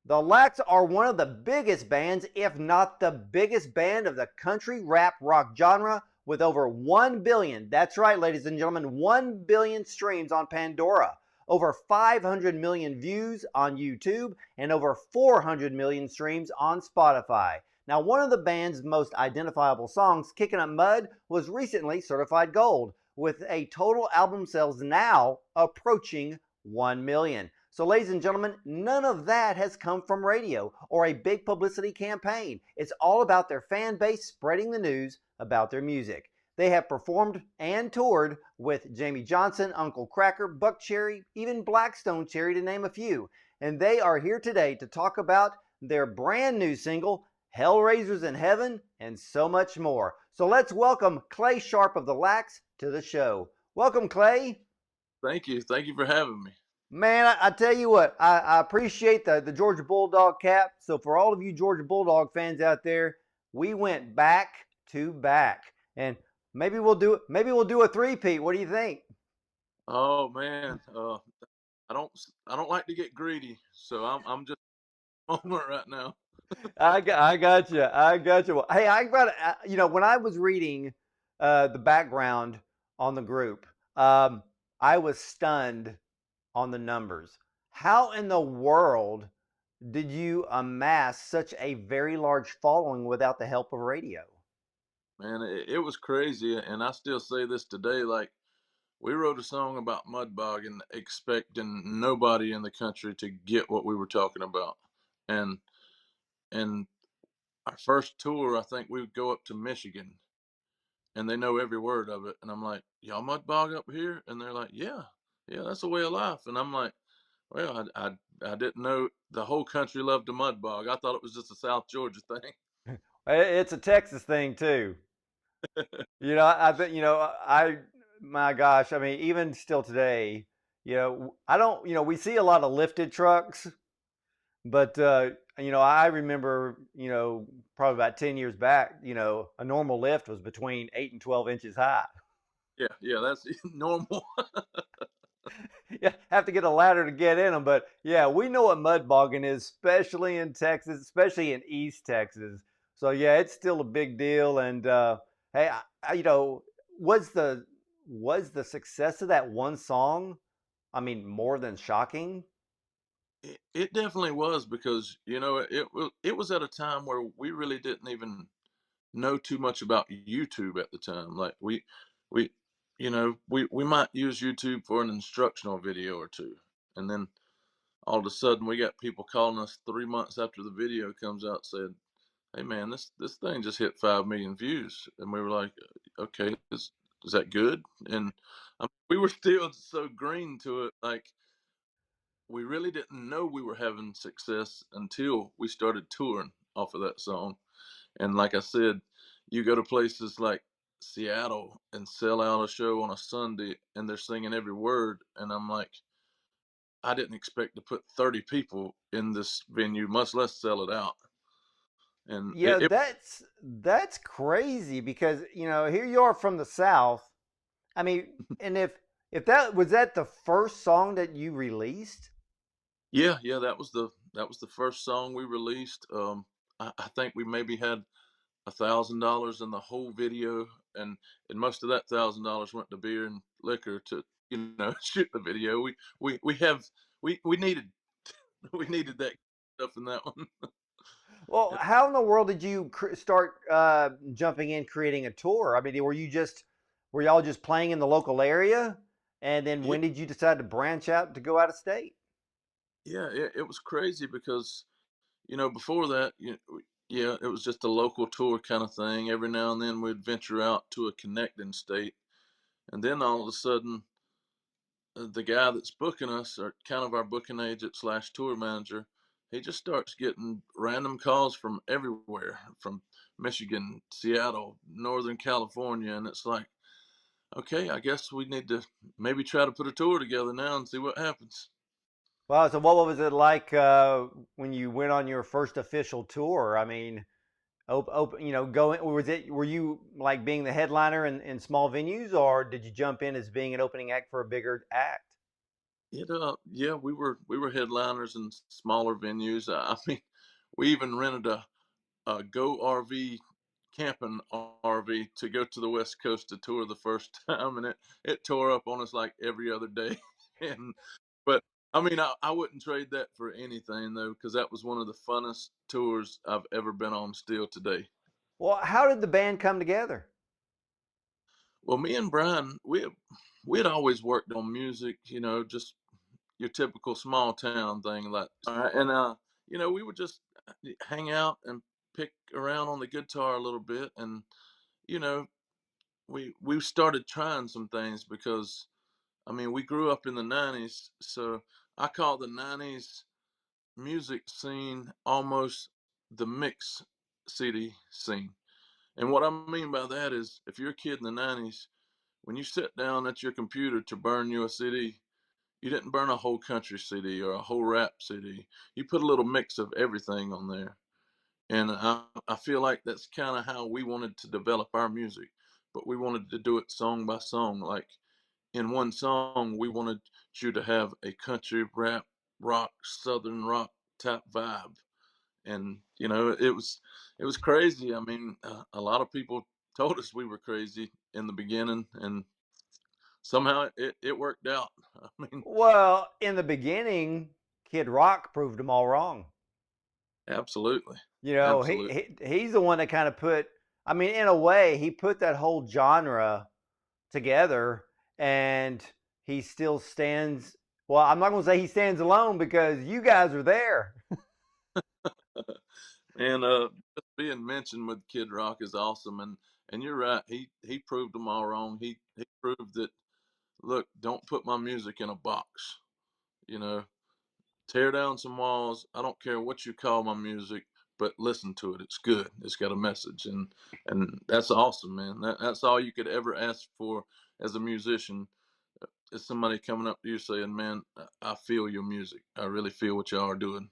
The LACS are one of the biggest bands, if not the biggest band of the country rap rock genre, with over 1 billion, that's right, ladies and gentlemen, 1 billion streams on Pandora, over 500 million views on YouTube, and over 400 million streams on Spotify. Now, one of the band's most identifiable songs, Kickin Up Mud, was recently certified gold, with a total album sales now approaching 1 million. So, ladies and gentlemen, none of that has come from radio or a big publicity campaign. It's all about their fan base spreading the news about their music. They have performed and toured with Jamie Johnson, Uncle Kracker, Buckcherry, even Blackstone Cherry, to name a few. And they are here today to talk about their brand new single, Hellraisers in Heaven, and so much more. So let's welcome Clay Sharpe of the LACS to the show. Welcome, Clay. Thank you. Thank you for having me. Man, I tell you what, I appreciate the Georgia Bulldog cap. So for all of you Georgia Bulldog fans out there, we went back to back, and maybe we'll do a three-peat. What do you think? Oh man, I don't like to get greedy, so I'm just moment right now. I got you. I got you. Well, hey, I got when I was reading the background on the group, I was stunned on the numbers. How in the world did you amass such a very large following without the help of radio? Man, it was crazy, and I still say this today. Like we wrote a song about mud bogging, expecting nobody in the country to get what we were talking about, and and our first tour, I think we would go up to Michigan, and they know every word of it, and I'm like, y'all mud bog up here, and they're like, yeah, yeah, that's a way of life, and I'm like, well, I didn't know the whole country loved a mud bog. I thought it was just a South Georgia thing. It's a Texas thing too. I think my gosh, I mean, even still today, I don't, we see a lot of lifted trucks, but I remember, probably about 10 years back, a normal lift was between 8 and 12 inches high. Yeah, yeah, that's normal. You have to get a ladder to get in them, but yeah, we know what mud bogging is, especially in Texas, especially in East Texas. So yeah, it's still a big deal. And hey, was the success of that one song, I mean, more than shocking? It definitely was because it was at a time where we really didn't even know too much about YouTube at the time. Like we we might use YouTube for an instructional video or two, and then all of a sudden we got people calling us 3 months after the video comes out said, "Hey man, this thing just hit 5 million views," and we were like, "Okay, is that good?" And we were still so green to it, like we really didn't know we were having success until we started touring off of that song. And like I said, you go to places like Seattle and sell out a show on a Sunday, and they're singing every word, and I'm like, I didn't expect to put 30 people in this venue, much less sell it out. And Yeah, that's crazy because here you are from the South. I mean, and if that the first song that you released? yeah, yeah, that was the first song we released. I think we maybe had $1,000 in the whole video, and most of that $1,000 went to beer and liquor to shoot the video. We have we needed we needed that stuff in that one. Well, how in the world did you start jumping in, creating a tour? I mean, were y'all just playing in the local area, and then Yeah, when did you decide to branch out to go out of state? yeah, it was crazy because before that, yeah, it was just a local tour kind of thing. Every now and then we'd venture out to a connecting state, and then all of a sudden the guy that's booking us, or kind of our booking agent slash tour manager, he just starts getting random calls from everywhere, from Michigan, Seattle, Northern California, and it's like, okay, I guess we need to maybe try to put a tour together now and see what happens. Wow. So, what was it like when you went on your first official tour? I mean, going were you like being the headliner in small venues, or did you jump in as being an opening act for a bigger act? Yeah, we were headliners in smaller venues. I mean, we even rented a Go RV camping RV to go to the West Coast to tour the first time, and it tore up on us like every other day. And but I mean, I wouldn't trade that for anything though, because that was one of the funnest tours I've ever been on still today. Well, how did the band come together? Well, me and Brian, we had always worked on music, just your typical small town thing, like, and we would just hang out and pick around on the guitar a little bit, and you know, we started trying some things because I mean, we grew up in the '90s, so I call the '90s music scene almost the mix CD scene. And what I mean by that is, if you're a kid in the '90s, when you sit down at your computer to burn you a CD, you didn't burn a whole country CD or a whole rap CD. You put a little mix of everything on there. And I feel like that's kind of how we wanted to develop our music, but we wanted to do it song by song. Like in one song, we wanted you to have a country rap, rock, southern rock type vibe. And it was crazy. I mean, a lot of people told us we were crazy in the beginning, and somehow it worked out. I mean, Well, in the beginning, Kid Rock proved them all wrong. absolutely, You know, absolutely. he's the one that kind of put. I mean, in a way, he put that whole genre together, and he still stands. Well, I'm not going to say he stands alone because you guys are there. And just being mentioned with Kid Rock is awesome. And you're right. He proved them all wrong. He proved that. Look, don't put my music in a box. You know, tear down some walls. I don't care what you call my music, but listen to it. It's good. It's got a message, and that's awesome, man. That's all you could ever ask for as a musician. Is somebody coming up to you saying, "Man, I feel your music. I really feel what y'all are doing."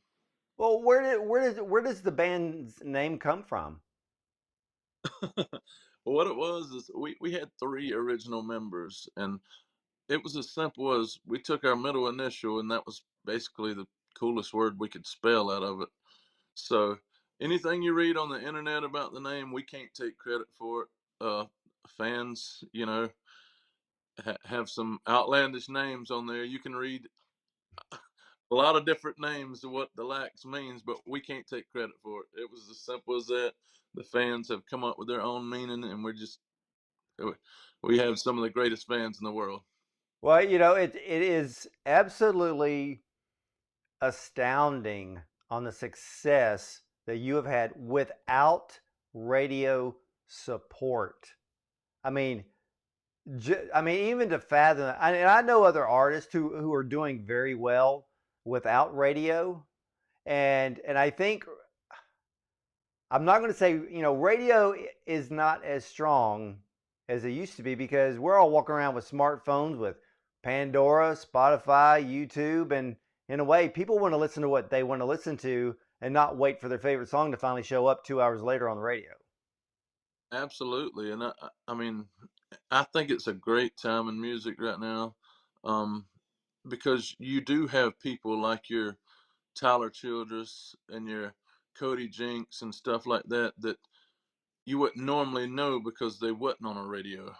Well, where does the band's name come from? Well, what it was is we had three original members, and it was as simple as we took our middle initial, and that was basically the coolest word we could spell out of it. So anything you read on the internet about the name, we can't take credit for it. Fans, have some outlandish names on there. You can read a lot of different names of what the LACS means, but we can't take credit for it. It was as simple as that. The fans have come up with their own meaning, and we have some of the greatest fans in the world. Well, it is absolutely astounding on the success that you have had without radio support. I mean, even to fathom, and I know other artists who are doing very well without radio, and I think I'm not going to say radio is not as strong as it used to be because we're all walking around with smartphones with Pandora, Spotify, YouTube, and in a way, people want to listen to what they want to listen to and not wait for their favorite song to finally show up 2 hours later on the radio. Absolutely, and I mean, I think it's a great time in music right now, um, because you do have people like your Tyler Childress and your Cody Jinks and stuff like that that you wouldn't normally know because they wasn't on a radio.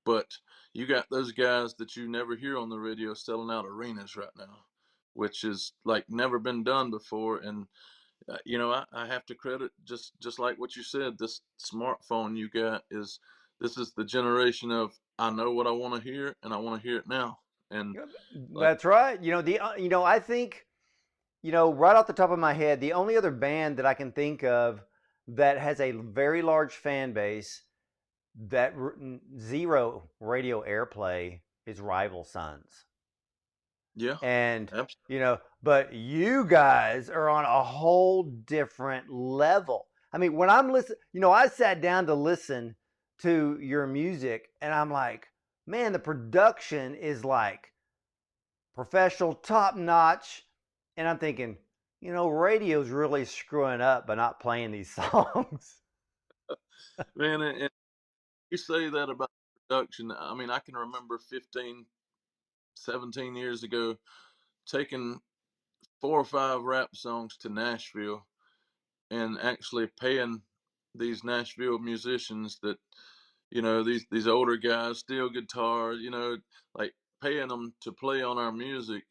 But you got those guys that you never hear on the radio selling out arenas right now, which is like never been done before. And I have to credit just like what you said. This smartphone you got this is the generation of I know what I want to hear and I want to hear it now. And like, That's right. I think right off the top of my head, the only other band that I can think of that has a very large fan base that zero radio airplay is Rival Sons. yeah, And, absolutely. but you guys are on a whole different level. I mean, when I'm listening, I sat down to listen to your music and I'm like, man, the production is like professional, top notch. And I'm thinking, radio's really screwing up by not playing these songs. Man, and you say that about production. I mean, I can remember 15 17 years ago, taking 4 or 5 rap songs to Nashville and actually paying these Nashville musicians that, these older guys, steel guitar, like paying them to play on our music.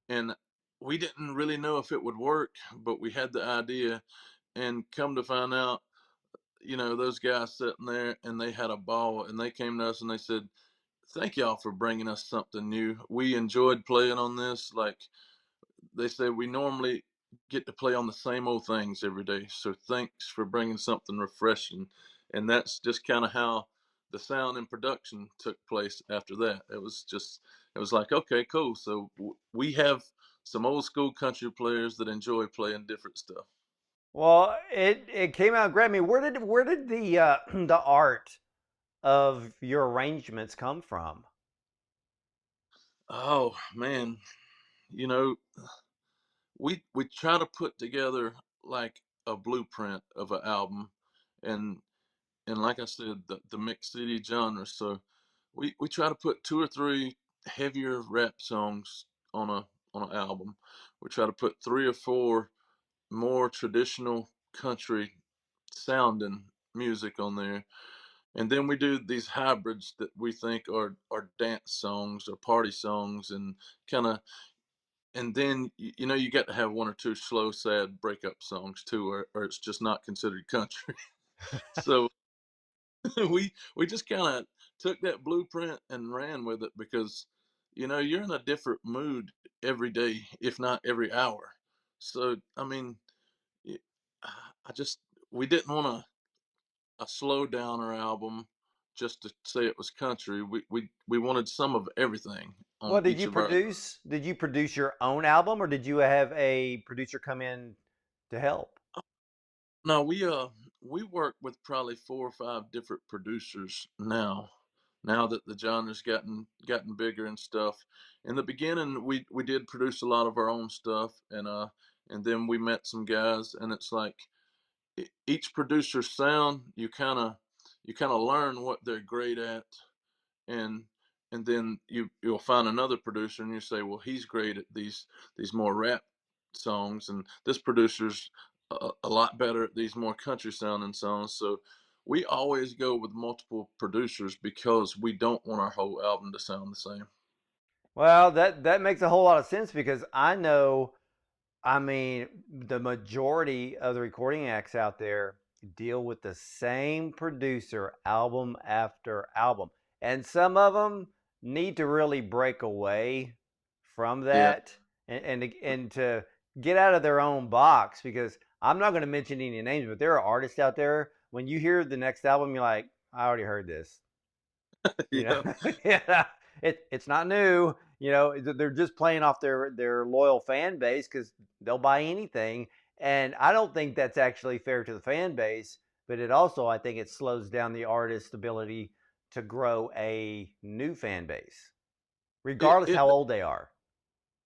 And we didn't really know if it would work, but we had the idea. And come to find out, those guys sitting there and they had a ball, and they came to us and they said, "Thank y'all for bringing us something new. We enjoyed playing on this. Like they said, we normally get to play on the same old things every day. So thanks for bringing something refreshing." And that's just kind of how the sound and production took place after that. It was like, okay, cool. So we have some old school country players that enjoy playing different stuff. Well, it came out great. I mean, where did the the art of your arrangements come from? Oh man, you know, we try to put together like a blueprint of an album, and like I said, the mixed city genre. So we try to put 2 or 3 heavier rap songs on a on an album. We try to put 3 or 4 more traditional country sounding music on there. And then we do these hybrids that we think are dance songs or party songs, and kind of, and then you got to have 1 or 2 slow sad breakup songs too, or it's just not considered country. So we just kind of took that blueprint and ran with it, because you're in a different mood every day, if not every hour. So I mean, y- I just we didn't want a slow downer album just to say it was country. We wanted some of everything Well, on each of our. did you produce your own album, or did you have a producer come in to help? No, we work with probably 4 or 5 different producers now. Now that the genre's gotten bigger and stuff. In the beginning, we did produce a lot of our own stuff, and then we met some guys, and it's like each producer's sound, you kind of learn what they're great at, and then you'll find another producer and you say, well, he's great at these more rap songs, and this producer's a lot better at these more country sounding songs. So we always go with multiple producers because we don't want our whole album to sound the same. Well, that makes a whole lot of sense because I know, I mean, the majority of the recording acts out there deal with the same producer album after album. And some of them need to really break away from Yeah. that and to get out of their own box, because I'm not going to mention any names, but there are artists out there, when you hear the next album, you're like, I already heard this. You know, Yeah. yeah, it's not new. You know, they're just playing off their loyal fan base because they'll buy anything, and I don't think that's actually fair to the fan base. But it also, I think, it slows down the artist's ability to grow a new fan base, it, regardless it how old they are.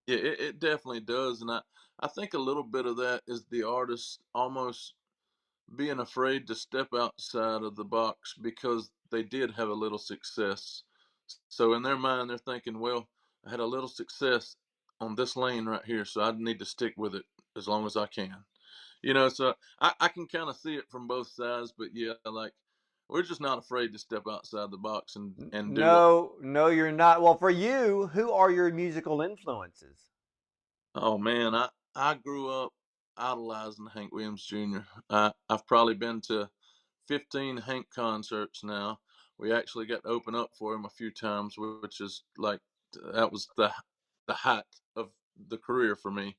yeah, it definitely does. And I think a little bit of that is the artist almost being afraid to step outside of the box because they did have a little success. So in their mind, they're thinking, well, I had a little success on this lane right here, so I need to stick with it as long as I can. So I can kind of see it from both sides, but yeah, like we're just not afraid to step outside the box and do what. No, no, you're not. Well, for you, who are your musical influences? Oh man, I grew up idolizing Hank Williams Jr. I've probably been to 15 Hank concerts now. We actually got to open up for him a few times, which is like that was the height of the career for me.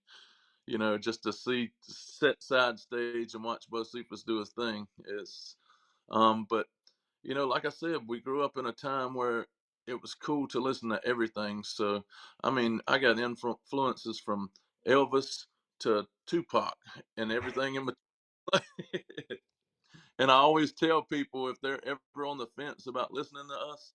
Just to see set side stage and watch Bo Cephas do his thing is. But like I said, we grew up in a time where it was cool to listen to everything. So I mean, I got influences from Elvis to Tupac and everything in between. And I always tell people, if they're ever on the fence about listening to us,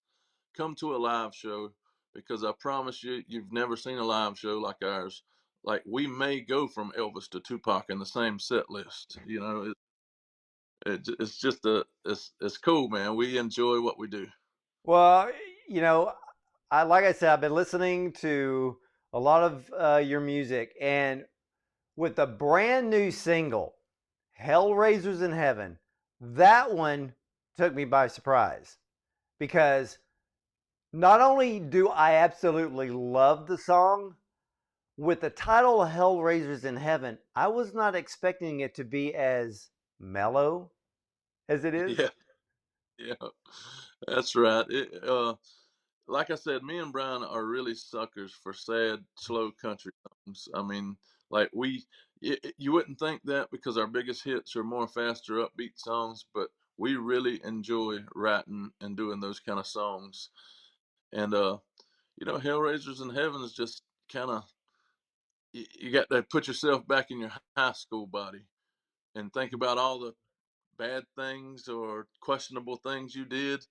come to a live show, because I promise you, you've never seen a live show like ours. Like we may go from Elvis to Tupac in the same set list. It's just it's cool, man. We enjoy what we do. Well, you know, like I said, I've been listening to a lot of your music, and with a brand new single, Hellraisers in Heaven, that one took me by surprise because not only do I absolutely love the song, with the title Hellraisers in Heaven, I was not expecting it to be as mellow as it is. Yeah, yeah, that's right. Like I said, me and Brian are really suckers for sad, slow country songs. I mean, like you wouldn't think that because our biggest hits are more faster, upbeat songs, but we really enjoy writing and doing those kind of songs. And Hellraisers in Heaven is just kind of you got to put yourself back in your high school body and think about all the bad things or questionable things you did,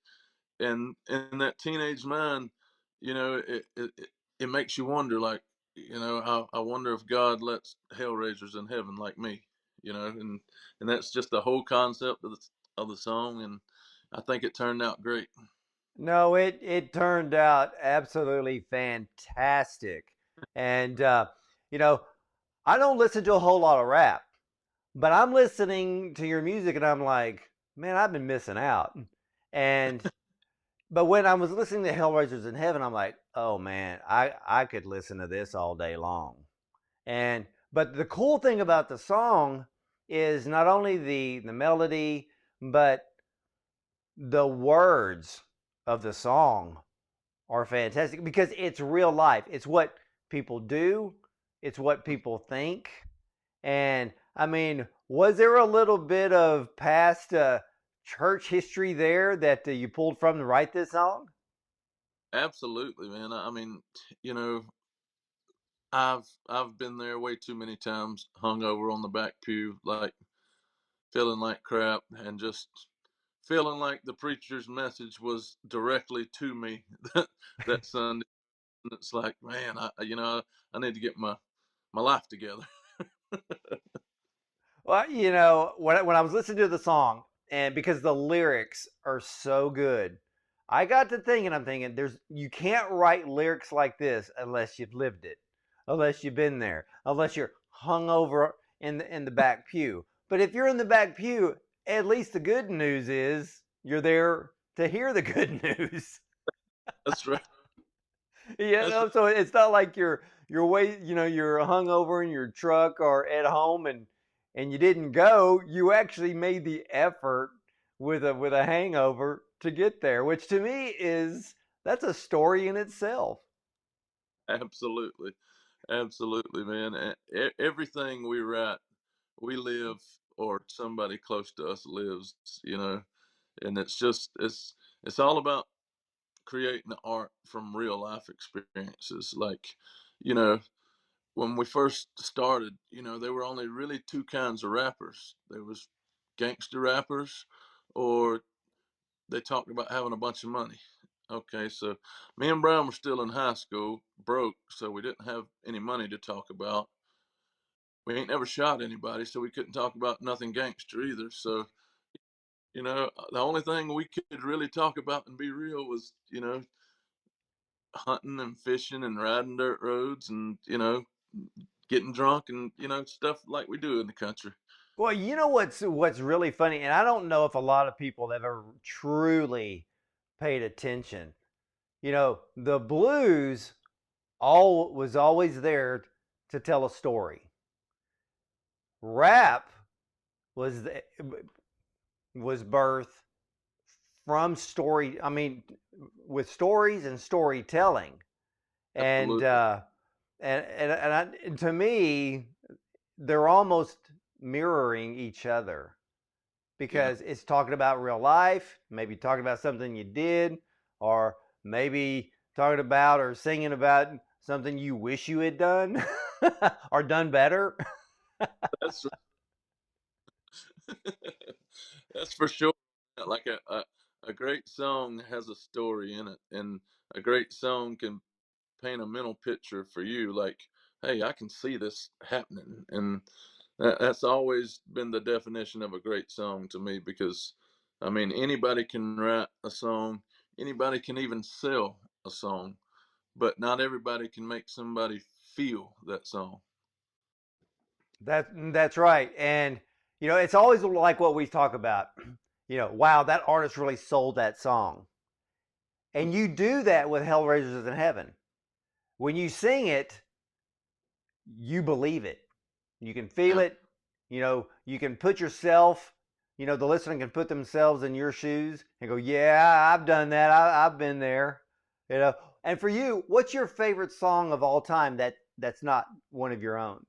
and in that teenage mind, it makes you wonder, like, I wonder if God lets hellraisers in heaven like me, and that's just the whole concept of the song, and I think it turned out great. No, it turned out absolutely fantastic. And you know, I don't listen to a whole lot of rap, but I'm listening to your music and I'm like, man, I've been missing out. And but when I was listening to Hellraisers in Heaven, I'm like, oh man, I could listen to this all day long. And but the cool thing about the song is not only the melody, but the words of the song are fantastic because it's real life. It's what people do, it's what people think. And I mean, was there a little bit of past church history there that you pulled from to write this song? Absolutely, man. I mean, you know, I've been there way too many times, hung over on the back pew, like feeling like crap, and just feeling like the preacher's message was directly to me that Sunday. And it's like, man, I need to get my life together. Well, when I was listening to the song, and because the lyrics are so good, I got to thinking. I'm thinking, you can't write lyrics like this unless you've lived it, unless you've been there, unless you're hung over in the back pew. But if you're in the back pew, at least the good news is you're there to hear the good news. That's right. That's right. So it's not like you're hung over in your truck or at home and you didn't go. You actually made the effort with a hangover to get there, which to me is that's a story in itself. Absolutely, absolutely, man. Everything we write, we live, or somebody close to us lives. And it's all about creating art from real life experiences. Like, you know, when we first started, there were only really two kinds of rappers. There was gangster rappers, or they talked about having a bunch of money. Okay, so me and Brown were still in high school, broke, so we didn't have any money to talk about. We ain't never shot anybody, so we couldn't talk about nothing gangster either. So, the only thing we could really talk about and be real was, hunting and fishing and riding dirt roads and, getting drunk and, stuff like we do in the country. Well, you know what's really funny, and I don't know if a lot of people have ever truly paid attention. The blues all was always there to tell a story. Rap was was birth from story. I mean, with stories and storytelling, and Absolutely. and to me, they're almost mirroring each other Yeah. because it's talking about real life, maybe talking about something you did, or maybe talking about or singing about something you wish you had done or done better. That's That's for sure. Like a great song has a story in it, and a great song can paint a mental picture for you. Like, hey, I can see this happening, and that's always been the definition of a great song to me. Because, I mean, anybody can write a song, anybody can even sell a song. but not everybody can make somebody feel that song. That's right. And it's always like what we talk about. Wow, that artist really sold that song. And you do that with Hellraisers in Heaven. When you sing it, you believe it. You can feel Yeah, it. You can put yourself, the listener can put themselves in your shoes and go, yeah, I've done that. I've been there. You know. And for you, what's your favorite song of all time that's not one of your own?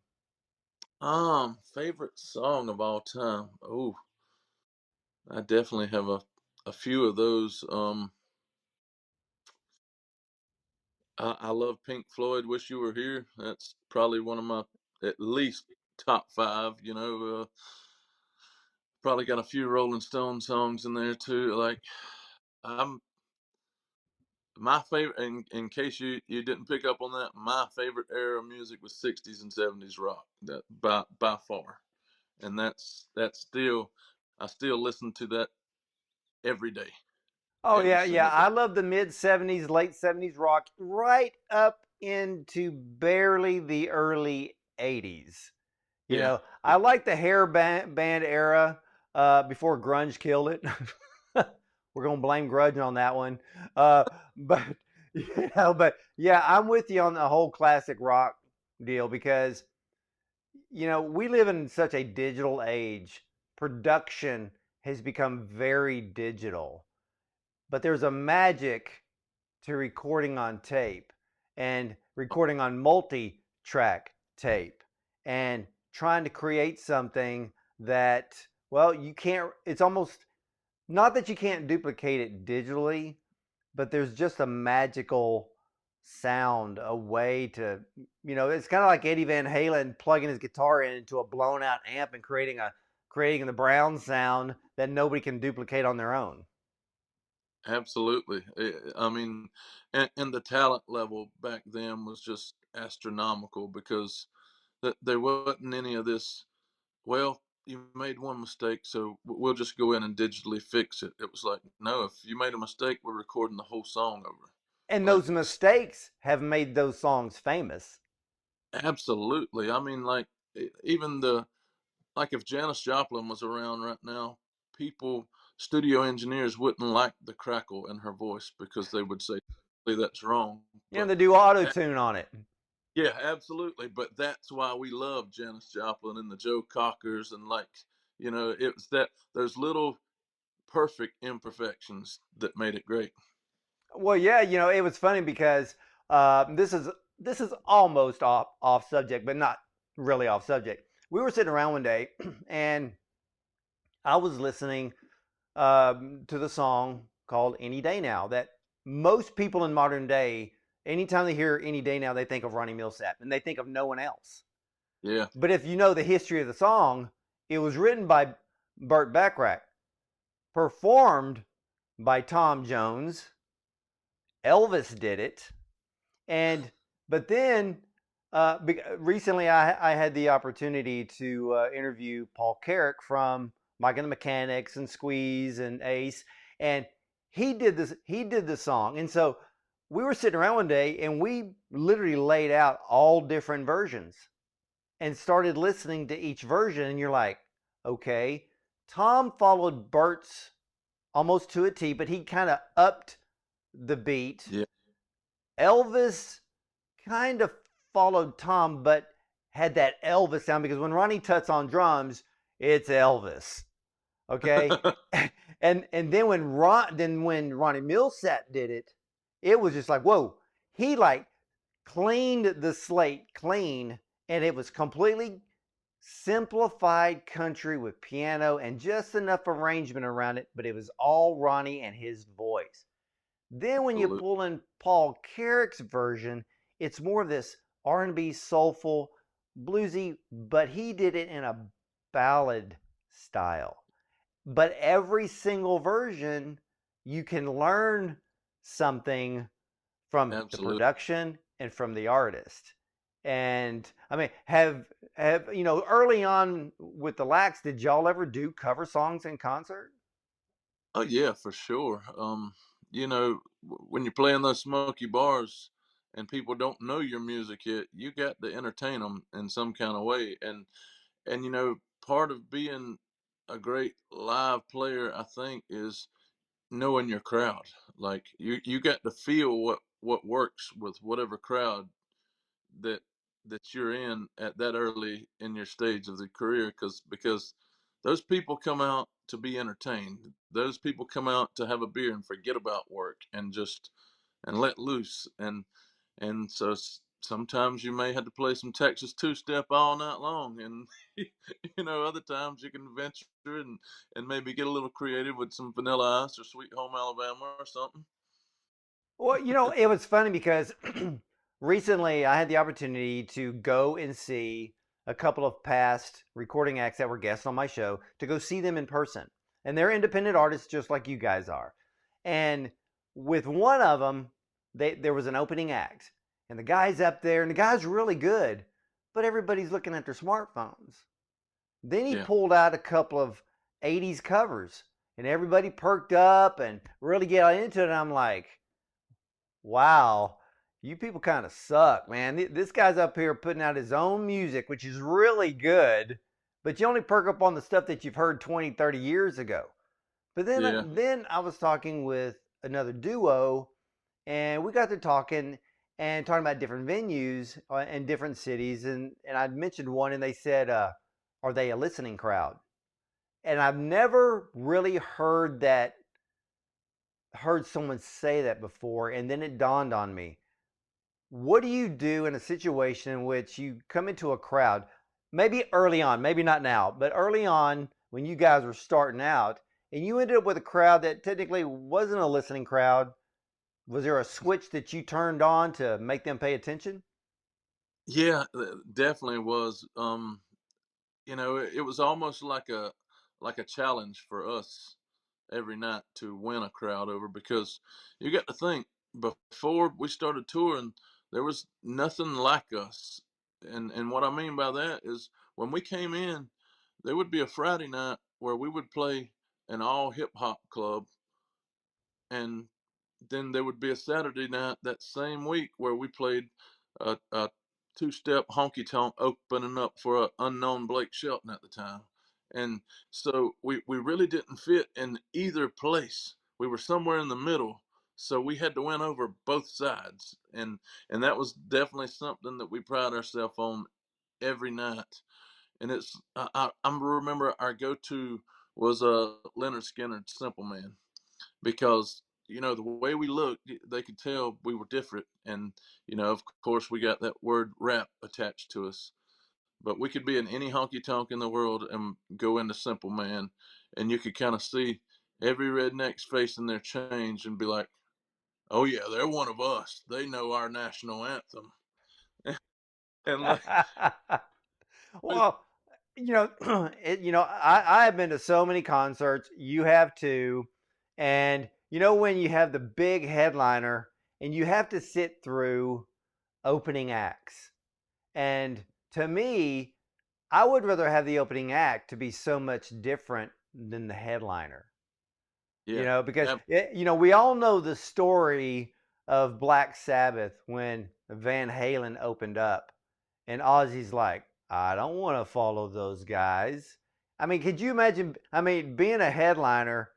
favorite song of all time. Oh, I definitely have a few of those. I love Pink Floyd. Wish You Were Here. That's probably one of my at least top five. Probably got a few Rolling Stone songs in there too. Like I'm my favorite. In case you didn't pick up on that, my favorite era of music was '60s and '70s rock. That by far, and that's still I still listen to that every day, Oh every yeah, yeah. single day. I love the mid '70s, late '70s rock, right up into barely the early '80s. Yeah, I like the hair band era before grunge killed it. We're gonna blame grunge on that one, but but yeah, I'm with you on the whole classic rock deal because we live in such a digital age. Production has become very digital, but there's a magic to recording on tape and recording on multi-track tape and trying to create something that, well, you can't, it's almost not that you can't duplicate it digitally, but there's just a magical sound, a way to, it's kind of like Eddie Van Halen plugging his guitar into a blown out amp and creating the Brown sound that nobody can duplicate on their own. absolutely. I mean, and the talent level back then was just astronomical because there wasn't any of this. Well, you made one mistake, so we'll just go in and digitally fix it. It was like, no, if you made a mistake, we're recording the whole song over. And Like, those mistakes have made those songs famous. absolutely. I mean, like, even like if Janis Joplin was around right now, people, studio engineers wouldn't like the crackle in her voice because they would say, "Hey, that's wrong." But They do auto tune on it. yeah, absolutely. But that's why we love Janis Joplin and the Joe Cockers and like, it was that those little perfect imperfections that made it great. Well, yeah, it was funny because this is almost off subject, but not really off subject. We were sitting around one day, and I was listening to the song called "Any Day Now." That most people in modern day, anytime they hear "Any Day Now," they think of Ronnie Millsap, and they think of no one else. Yeah. But if you know the history of the song, it was written by Burt Bacharach, performed by Tom Jones. Elvis did it, and but then recently I had the opportunity to interview Paul Carrick from Mike and the Mechanics and Squeeze and Ace, and he did this. He did the song, and so we were sitting around one day and we literally laid out all different versions and started listening to each version, and you're like, okay, Tom followed Bert's almost to a T, but he kind of upped the beat. Yeah. Elvis kind of followed Tom, but had that Elvis sound because when Ronnie Tut's on drums, it's Elvis. Okay, and then when Ronnie Millsap did it, it was just like whoa. He like cleaned the slate clean, and it was completely simplified country with piano and just enough arrangement around it, but it was all Ronnie and his voice. Then when you Absolutely. pull in Paul Carrick's version, it's more of this R&B soulful, bluesy, but he did it in a ballad style. But every single version, you can learn something from the Absolutely. production and from the artist. And I mean, have early on with the LACS, did y'all ever do cover songs in concert? Oh yeah, for sure. When you're playing those smoky bars, and people don't know your music yet, you got to entertain them in some kind of way. And part of being a great live player, I think, is knowing your crowd. Like you got to feel what works with whatever crowd that you're in at that early in your stage of the career, because those people come out to be entertained. Those people come out to have a beer and forget about work and just and let loose. And so sometimes you may have to play some Texas two-step all night long, and other times you can venture and maybe get a little creative with some Vanilla Ice or Sweet Home Alabama or something. Well, it was funny because recently I had the opportunity to go and see a couple of past recording acts that were guests on my show, to go see them in person. And they're independent artists just like you guys are. And with one of them, there was an opening act. And the guy's up there, and the guy's really good, but everybody's looking at their smartphones. Then he Yeah, pulled out a couple of 80s covers, and everybody perked up and really got into it. And I'm like, wow, you people kind of suck, man. This guy's up here putting out his own music, which is really good, but you only perk up on the stuff that you've heard 20, 30 years ago. But then, yeah, then I was talking with another duo, and we got to talking and talking about different venues in different cities. And I mentioned one, and they said, are they a listening crowd? And I've never really heard someone say that before. And then it dawned on me, what do you do in a situation in which you come into a crowd, maybe early on, maybe not now, but early on when you guys were starting out, and you ended up with a crowd that technically wasn't a listening crowd? Was there a switch that you turned on to make them pay attention? yeah. Definitely was. It was almost like a challenge for us every night to win a crowd over, because you got to think, before we started touring, there was nothing like us. And what I mean by that is, when we came in, there would be a Friday night where we would play an all hip hop club, and then there would be a Saturday night that same week where we played a two-step honky tonk, opening up for a unknown Blake Shelton at the time. And so we really didn't fit in either place. We were somewhere in the middle. So we had to win over both sides. And that was definitely something that we pride ourselves on every night. And I remember our go-to was Leonard Skinner's Simple Man, because the way we looked, they could tell we were different. And of course, we got that word rap attached to us, but we could be in any honky tonk in the world and go into Simple Man, and you could kind of see every redneck's face in their change and be like, oh yeah, they're one of us, they know our national anthem. And like, Well, I have been to so many concerts. You have too. And when you have the big headliner and you have to sit through opening acts. And to me, I would rather have the opening act to be so much different than the headliner. yeah, Because ab- we all know the story of Black Sabbath when Van Halen opened up, and Ozzy's like, I don't want to follow those guys. I mean, could you imagine? I mean, being a headliner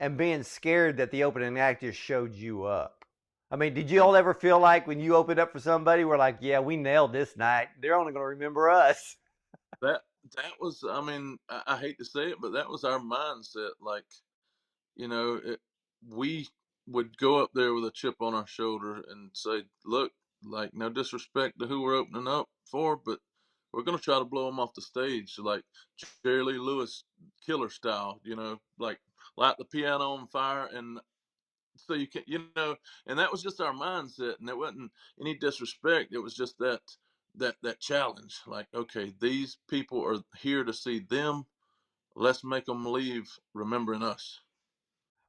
and being scared that the opening act just showed you up. I mean, did you ab- all ever feel like when you opened up for somebody, we're like, yeah, we nailed this night. They're only going to remember us. that that was, I mean, I hate to say it, but that was our mindset. Like, you know, it, we would go up there with a chip on our shoulder and say, look, like, no disrespect to who we're opening up for, but we're going to try to blow them off the stage, like Jerry Lee Lewis killer style, like light the piano on fire. And so you can, and that was just our mindset. And it wasn't any disrespect. It was just that challenge. Like, okay, these people are here to see them. Let's make them leave remembering us.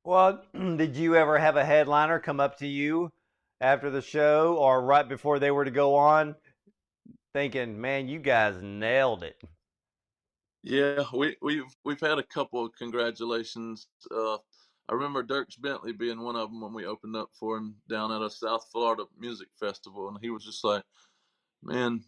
Well, did you ever have a headliner come up to you after the show or right before they were to go on thinking, man, you guys nailed it? Yeah, we've had a couple of congratulations. I remember Dirks Bentley being one of them when we opened up for him down at a South Florida music festival, and he was just like, "Man,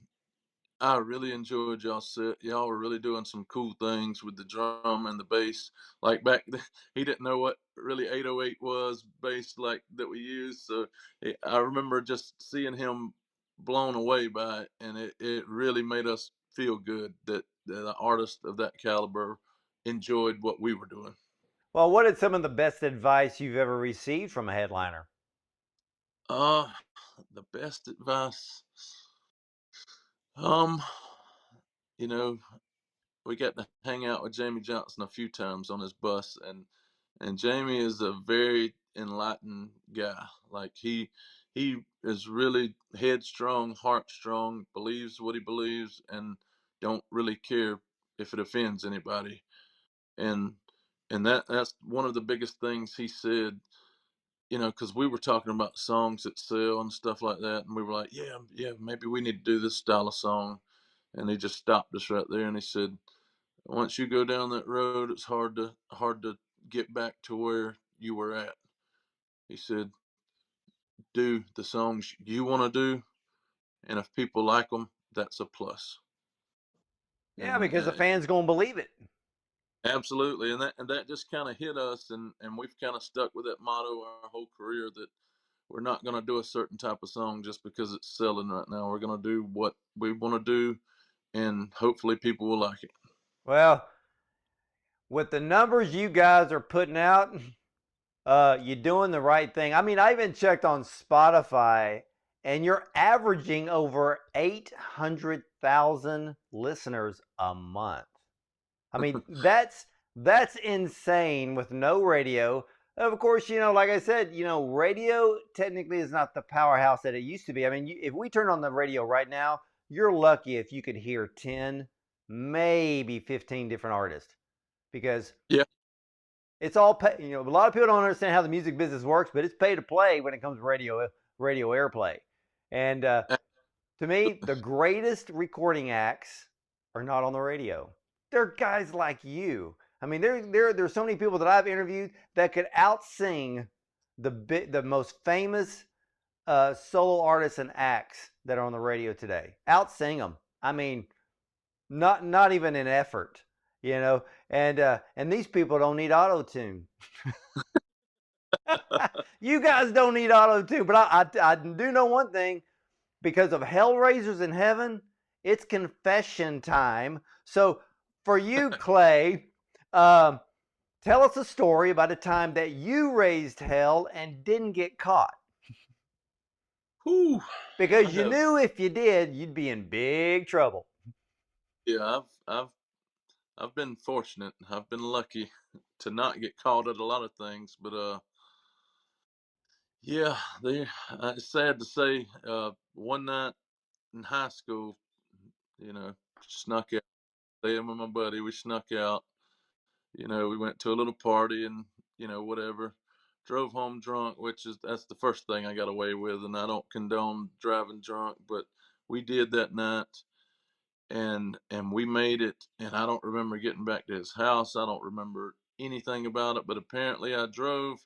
I really enjoyed y'all set. Y'all were really doing some cool things with the drum and the bass. Like back then, he didn't know what really 808 was bass like that we used. So I remember just seeing him blown away by it, and it really made us feel good that an artist of that caliber enjoyed what we were doing. Well, what is some of the best advice you've ever received from a headliner? Uh, the best advice, um, you know, we got to hang out with Jamie Johnson a few times on his bus, and Jamie is a very enlightened guy. Like he is really headstrong, heartstrong, believes what he believes, and don't really care if it offends anybody. And that's one of the biggest things he said. You know, because we were talking about songs that sell and stuff like that, and we were like, yeah, yeah, maybe we need to do this style of song. And he just stopped us right there, and he said, once you go down that road, it's hard to get back to where you were at. He said, do the songs you want to do, and if people like them, that's a plus. Yeah, And because the fans gonna believe it. absolutely, and that just kind of hit us, and we've kind of stuck with that motto our whole career that we're not going to do a certain type of song just because it's selling right now. We're going to do what we want to do, and hopefully people will like it. Well, with the numbers you guys are putting out, you're doing the right thing. I mean, I even checked on Spotify, and you're averaging over 800,000 listeners a month. I mean, that's insane with no radio. Of course, like I said, radio technically is not the powerhouse that it used to be. I mean, if we turn on the radio right now, you're lucky if you could hear 10, maybe 15 different artists because Yeah, it's all pay. A lot of people don't understand how the music business works, but it's pay to play when it comes to radio airplay. And to me, the greatest recording acts are not on the radio. They're guys like you. I mean, there's so many people that I've interviewed that could outsing the most famous solo artists and acts that are on the radio today. Outsing them. I mean, not even an effort, and these people don't need auto tune. You guys don't need auto tune, but I do know one thing: because of Hellraisers in heaven, it's confession time. So for you, Clay, um, tell us a story about a time that you raised hell and didn't get caught. whew, I Because you have. knew if you did, you'd be in big trouble. Yeah, I've been fortunate. I've been lucky to not get caught at a lot of things, but yeah, it's sad to say. One night in high school, snuck out. Staying with my buddy, we snuck out. We went to a little party and whatever. Drove home drunk, that's the first thing I got away with, and I don't condone driving drunk, but we did that night, and we made it, and I don't remember getting back to his house. I don't remember anything about it, but apparently I drove,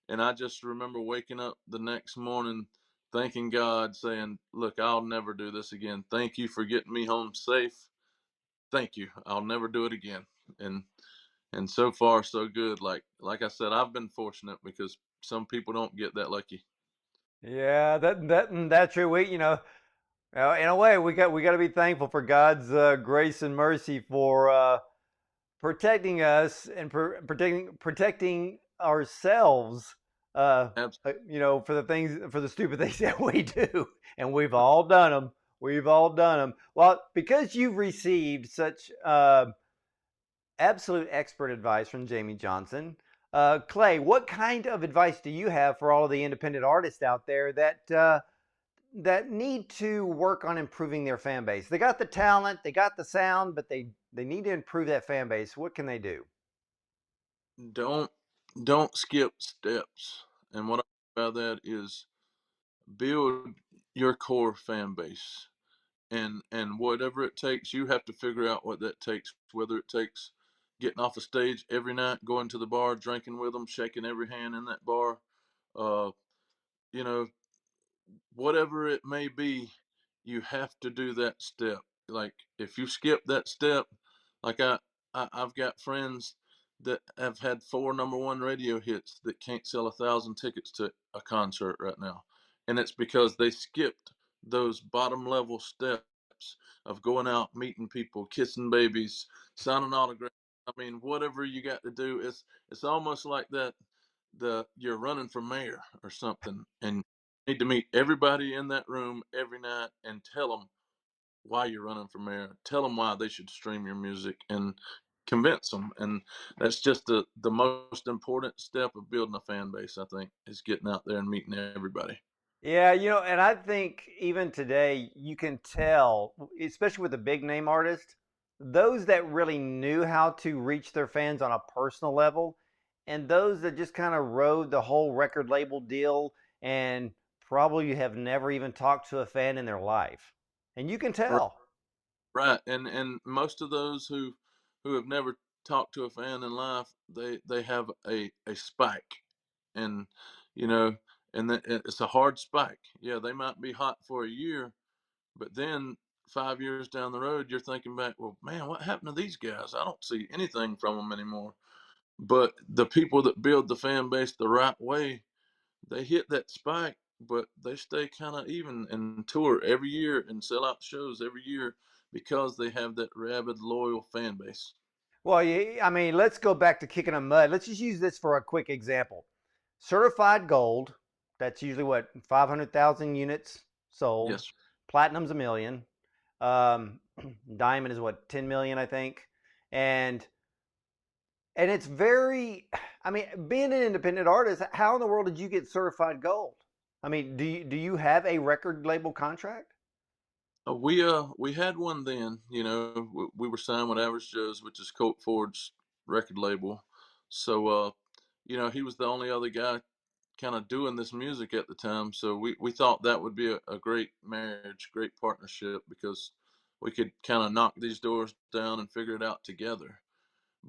and I just remember waking up the next morning thanking God, saying, look, I'll never do this again. Thank you for getting me home safe. Thank you. I'll never do it again. And so far so good. Like I said, I've been fortunate because some people don't get that lucky. Yeah, that's true. In a way, we got to be thankful for God's grace and mercy for protecting us and protecting ourselves. For the stupid things that we do, and we've all done them. We've all done them. Well, because you've received such absolute expert advice from Jamie Johnson. Clay, what kind of advice do you have for all of the independent artists out there that need to work on improving their fan base? They got the talent, they got the sound, but they need to improve that fan base. What can they do? Don't don't skip steps. And what I mean by that is build your core fan base. And whatever it takes, you have to figure out what that takes, whether it takes getting off the stage every night, going to the bar, drinking with them, shaking every hand in that bar. Uh, you know, whatever it may be, you have to do that step. Like if you skip that step, like I've got friends that have had 4 number 1 radio hits that can't sell 1,000 tickets to a concert right now, and it's because they skipped those bottom level steps of going out, meeting people, kissing babies, signing autographs. I mean, whatever you got to do, it's almost like that the you're running for mayor or something, and you need to meet everybody in that room every night and tell them why you're running for mayor. Tell them why they should stream your music and convince them. And that's just the most important step of building a fan base, I think, is getting out there and meeting everybody. Yeah, and I think even today you can tell, especially with the big name artists, those that really knew how to reach their fans on a personal level, and those that just kind of rode the whole record label deal and probably have never even talked to a fan in their life. And you can tell. Right. And most of those who have never talked to a fan in life, they have a spike, and you know, it's a hard spike. Yeah, they might be hot for a year, but then 5 years down the road, you're thinking back, well, man, what happened to these guys? I don't see anything from them anymore. But the people that build the fan base the right way, they hit that spike, but they stay kind of even and tour every year and sell out shows every year because they have that rabid, loyal fan base. Well, yeah, I mean, let's go back to Kicking Up Mud. Let's just use this for a quick example. Certified gold, that's usually what, 500,000 units sold. Yes. Platinum's a million. Um, Diamond is what, 10 million, I think. And it's very, I mean, being an independent artist, how in the world did you get certified gold? I mean, do you have a record label contract? We had one then. We were signed with Average Joe's, which is Colt Ford's record label. So he was the only other guy kind of doing this music at the time. So we thought that would be a great marriage, great partnership, because we could kind of knock these doors down and figure it out together.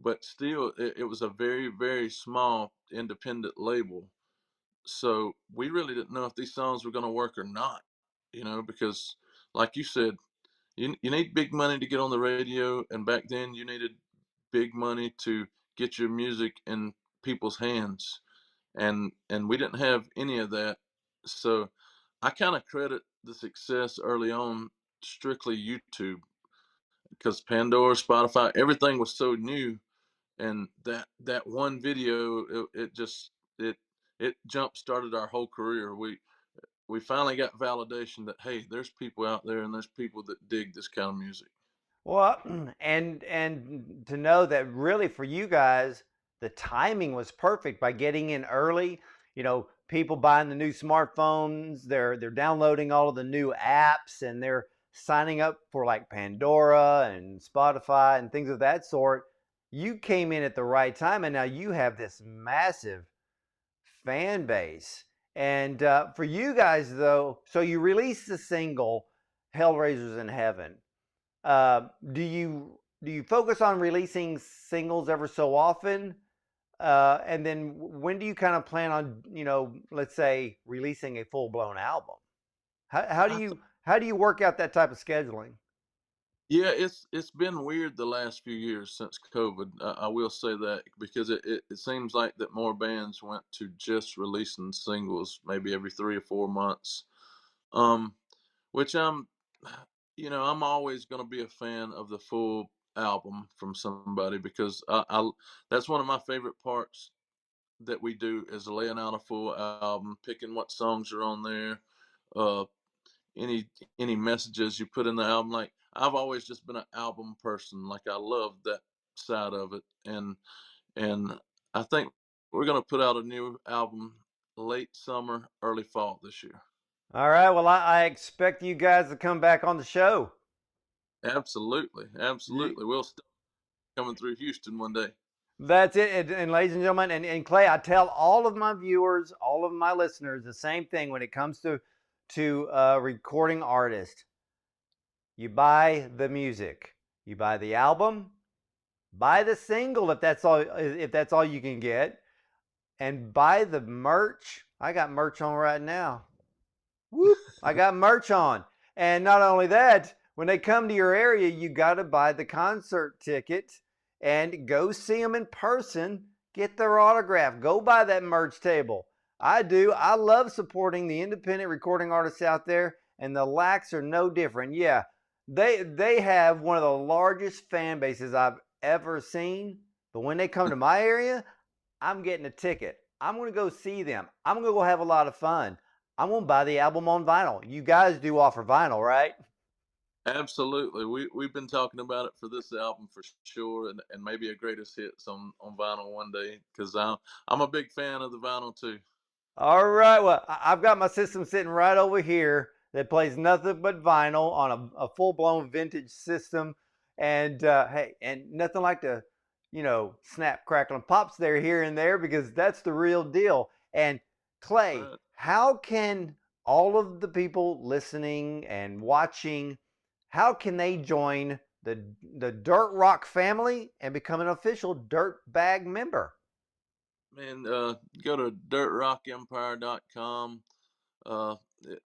But still, it was a very, very small independent label. So we really didn't know if these songs were going to work or not, because like you said, you need big money to get on the radio. And back then, you needed big money to get your music in people's hands, and we didn't have any of that. So I kind of credit the success early on strictly YouTube, because Pandora, Spotify, everything was so new, and that one video, it it jump started our whole career. We finally got validation that, hey, there's people out there and there's people that dig this kind of music. Well, and to know that really for you guys, the timing was perfect by getting in early. People buying the new smartphones, they're downloading all of the new apps, and they're signing up for like Pandora and Spotify and things of that sort. You came in at the right time, and now you have this massive fan base. And for you guys, though, so you released the single "Hellraisers in Heaven." Do you focus on releasing singles ever so often? And then when do you kind of plan on, let's say releasing a full blown album? How do I th- you work out that type of scheduling? yeah, it's been weird the last few years since COVID. I will say that, because it seems like that more bands went to just releasing singles maybe every 3 or 4 months. Um, which I'm always going to be a fan of the full album from somebody, because that's one of my favorite parts that we do, is laying out a full album, picking what songs are on there, uh, any any messages you put in the album. Like, I've always just been an album person. Like, I love that side of it, and I think we're going to put out a new album late summer, early fall this year. All right. Well, I expect you guys to come back on the show. Absolutely, You, absolutely. We'll start coming through Houston one day. that's it. And ladies and gentlemen, and Clay, I tell all of my viewers, all of my listeners, the same thing when it comes to recording artists. You buy the music, you buy the album, Buy the single if that's all you can get, and buy the merch. I got merch on right now. Whoop! I got merch on. And not only that, when they come to your area, you got to buy the concert ticket and go see them in person, get their autograph, go buy that merch table. I do. I love supporting the independent recording artists out there, and the LACS are no different. Yeah, they have one of the largest fan bases I've ever seen. But when they come to my area, I'm getting a ticket. I'm going to go see them. I'm going to go have a lot of fun. I'm going to buy the album on vinyl. You guys do offer vinyl, right? Absolutely. We've been talking about it for this album for sure, and maybe a greatest hits on vinyl one day, because I'm a big fan of the vinyl too. All right. Well, I've got my system sitting right over here that plays nothing but vinyl on a full-blown vintage system. And hey, and nothing like the, snap, crackle, and pops there here and there, because that's the real deal. And Clay, Right. how can all of the people listening and watching, how can they join the Dirt Rock family and become an official Dirt Bag member? Man, go to dirtrockempire.com.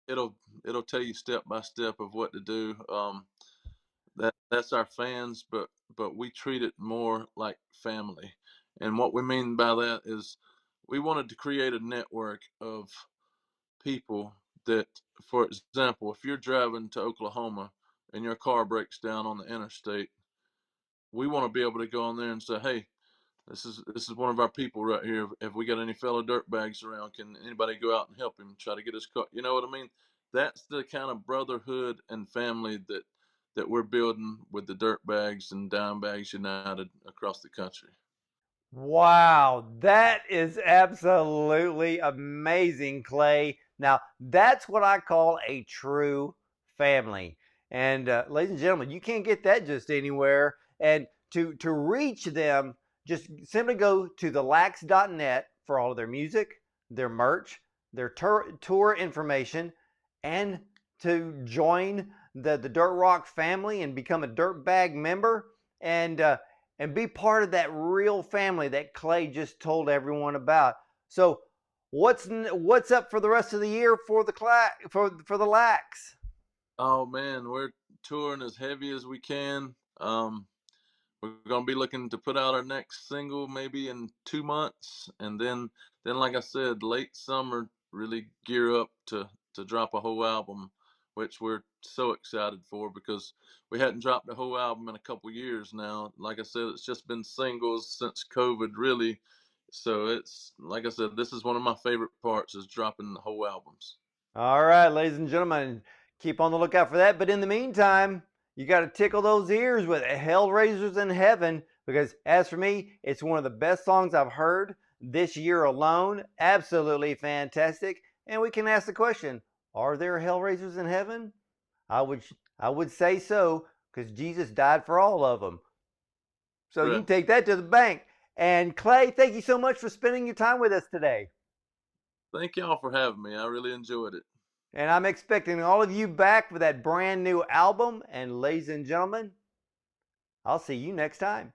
It'll tell you step by step of what to do. That's our fans, but we treat it more like family. And what we mean by that is we wanted to create a network of people that, for example, if you're driving to Oklahoma and your car breaks down on the interstate, we want to be able to go on there and say, hey, this is one of our people right here. If we got any fellow dirtbags around, can anybody go out and help him try to get his car? You know what I mean? That's the kind of brotherhood and family that we're building with the Dirtbags and Dimebags United across the country. Wow, that is absolutely amazing, Clay. Now, that's what I call a true family. And ladies and gentlemen, you can't get that just anywhere. And to reach them, just simply go to thelax.net for all of their music, their merch, their tour information, and to join the Dirt Rock family and become a Dirtbag member. And be part of that real family that Clay just told everyone about. So, what's up for the rest of the year for the LACS? Oh man, we're touring as heavy as we can. We're gonna be looking to put out our next single maybe in 2 months, and then like I said, late summer really gear up to drop a whole album, which we're so excited for because we hadn't dropped a whole album in a couple years now. Like I said, it's just been singles since COVID, really. So it's like I said, this is one of my favorite parts is dropping the whole albums. All right, ladies and gentlemen, keep on the lookout for that. But in the meantime, you got to tickle those ears with Hellraisers in Heaven, because as for me, it's one of the best songs I've heard this year alone. Absolutely fantastic. And we can ask the question, are there Hellraisers in heaven? I would I would say so, because Jesus died for all of them. So you Right. can take that to the bank. And Clay, thank you so much for spending your time with us today. Thank y'all for having me. I really enjoyed it. And I'm expecting all of you back for that brand new album. And ladies and gentlemen, I'll see you next time.